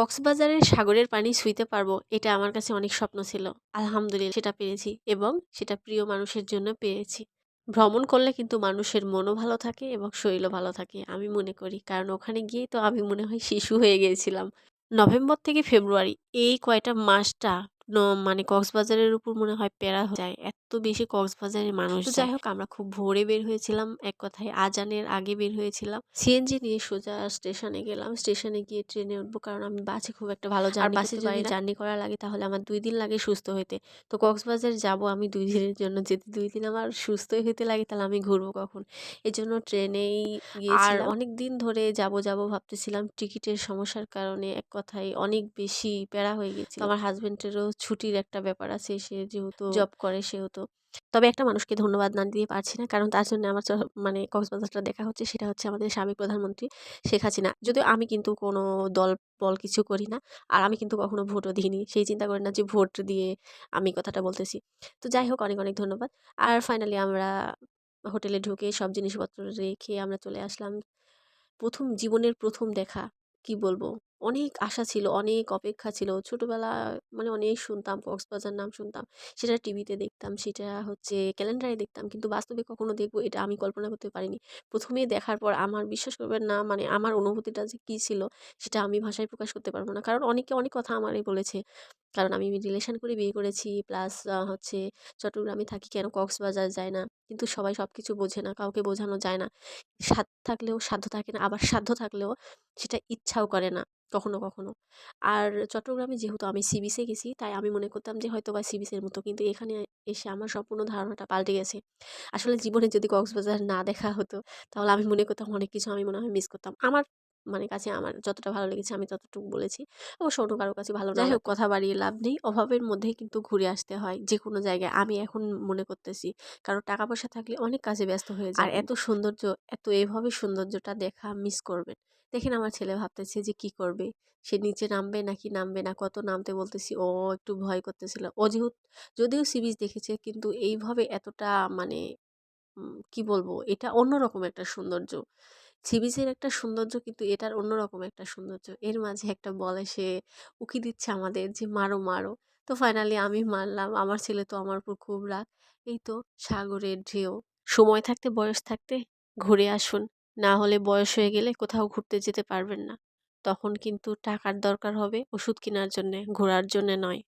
কক্সবাজারের সাগরের পানি ছুঁইতে পারবো এটা আমার কাছে অনেক স্বপ্ন ছিল। আলহামদুলিল্লাহ সেটা পেরেছি এবং সেটা প্রিয় মানুষের জন্য পেরেছি। ভ্রমণ করলে কিন্তু মানুষের মনও ভালো থাকে এবং শরীরও ভালো থাকে আমি মনে করি। কারণ ওখানে গিয়েই তো আমি মনে হয় শিশু হয়ে গিয়েছিলাম। নভেম্বর থেকে ফেব্রুয়ারি এই কয়টা মাসটা ন মানে কক্সবাজারের উপর মনে হয় প্যারা হয়ে যায়। এত বেশি কক্সবাজারের মানুষ তো যাই হোক আমরা খুব ভোরে বের হয়েছিলাম। এক কথায় আজানের আগে বের হয়েছিলাম। সিএনজি নিয়ে সোজা স্টেশনে গেলাম। স্টেশনে গিয়ে ট্রেনে উঠবো কারণ আমি বাসে খুব একটা ভালো জার্নি করতে পারি না। আর বাসে যদি জার্নি করা লাগে তাহলে আমার ২ দিন লাগে সুস্থ হইতে। তো কক্সবাজার যাবো আমি ২ দিনের জন্য। যদি ২ দিন আমার সুস্থই হইতে লাগে তাহলে আমি ঘুরবো কখন? এজন্য ট্রেনেই গিয়েছিলাম। আর অনেকদিন ধরে যাবো ভাবতেছিলাম। টিকিটের সমস্যার কারণে এক কথায় অনেক বেশি প্যারা হয়ে গেছিল। তো আমার হাসব্যান্ডেরও ছুটির একটা ব্যাপার আছে। সে যেহেতু জব করে সেহেতু। তবে একটা মানুষকে ধন্যবাদ না দিয়ে পারছি না। কারণ তার জন্য আমার মানে কক্সবাজারটা দেখা হচ্ছে সেটা হচ্ছে আমাদের সাবেক প্রধানমন্ত্রী শেখ হাসিনা। যদিও আমি কিন্তু কোনো দল-বল কিছু করি না। আর আমি কিন্তু কখনো ভোটও দিইনি। সেই চিন্তা করেন না যে ভোট দিয়ে আমি কথাটা বলতেছি। তো যাই হোক অনেক ধন্যবাদ। আর ফাইনালি আমরা হোটেলে ঢুকে সব জিনিসপত্র রেখে আমরা চলে আসলাম। জীবনের ১ম দেখা। কি বলবো? অনেক আশা ছিল, অনেক অপেক্ষা ছিল। ছোটবেলায় মানে অনেক শুনতাম, কক্সবাজার নাম শুনতাম। সেটা টিভিতে দেখতাম, সেটা হচ্ছে ক্যালেন্ডারে দেখতাম। কিন্তু বাস্তবে কখনো দেখবো এটা আমি কল্পনা করতে পারিনি। ১ম এ দেখার পর আমার বিশ্বাস করবেন না মানে আমার অনুভূতিটা যে কি ছিল সেটা আমি ভাষায় প্রকাশ করতে পারব না। কারণ অনেকে অনেক কথা আমারে বলেছে। কারণ আমি রিলেশন করে বিয়ে করেছি প্লাস হচ্ছে চট্টগ্রামে থাকি কেন কক্সবাজার যায় না। কিন্তু সবাই সবকিছু বোঝে না, কাউকে বোঝানো যায় না। সাধ্য থাকলেও সাধ্য থাকে না, আবার সাধ্য থাকলেও সেটা ইচ্ছাও করে না কখনো। আর চট্টগ্রামে যেহেতু আমি সি বিচে গেছি, তাই আমি মনে করতাম যে হয়তোবা সি বিচের মতো। কিন্তু এখানে এসে আমার সম্পূর্ণ ধারণাটা পাল্টে গেছে। আসলে জীবনে যদি কক্সবাজার না দেখা হতো, তাহলে আমি মনে করতাম অনেক কিছু আমি মনে হয় মিস করতাম। আমার মানে কাছে আমার যতটা ভালো লেগেছে আমি ততটুকু বলেছি। অবশ্য অন্য কারো কাছে ভালো যাই হোক কথা বাড়িয়ে লাভ নেই। অভাবের মধ্যেই কিন্তু ঘুরে আসতে হয় যেকোনো জায়গায়। আমি এখন মনে করতেছি। কারণ টাকা পয়সা থাকলে অনেক কাজে ব্যস্ত হয়ে যাবেন। আর এত সৌন্দর্য, এত এভাবে সৌন্দর্যটা দেখা মিস করবেন। দেখেন আমার ছেলে ভাবতেছে যে কি করবে? সে নিচে নামবে নাকি নামবে না? কত নামতে বলতেছি, ও একটু ভয় করতেছিল। ও যদিও সি বিচ দেখেছে কিন্তু এইভাবে এতটা মানে কি বলবো? এটা অন্যরকম একটা সৌন্দর্য। সি বিচের একটা সৌন্দর্য কিন্তু এটার অন্যরকম একটা সৌন্দর্য। এর মাঝে একটা বল এসে উকি দিচ্ছে আমাদের যে, "মারো।" তো ফাইনালি আমি মারলাম। আমার ছেলে তো আমার উপর খুব রাগ। এই তো সাগরের ঢেউ। সময় থাকতে বয়স থাকতে ঘুরে আসুন। না হলে বয়স হয়ে গেলে কোথাও ঘুরতে যেতে পারবেন না। তখন কিন্তু টাকার দরকার হবে ওষুধ কেনার জন্যে, ঘোরার জন্যে নয়।